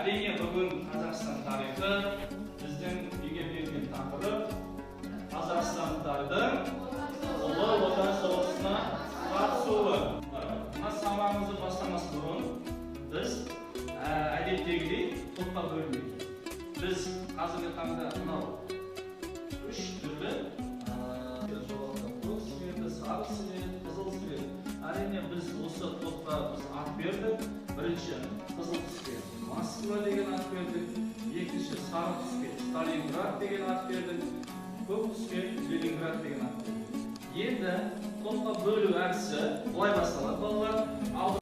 Әрине бүгін Қазақстан тарихы біздің үйге берген тақырып қазақстандықтардың ұлы отан соғысына қатысуы. Мына сабағымызды бастамас бұрын біз әдеттегідей топқа бөлінбейді. Біз қазіргі таңда мынау үш түрлі көк светі, сары свет, қызыл свет. Әрине біз осы топқа ат бердік. Бірінші қызыл түске Москва деген ат бердік. Екінші сары түске Сталинград деген ат бердік. Көк түске Ленинград деген ат бердік. Енді топқа бөлу әдісі былай басталады балалар.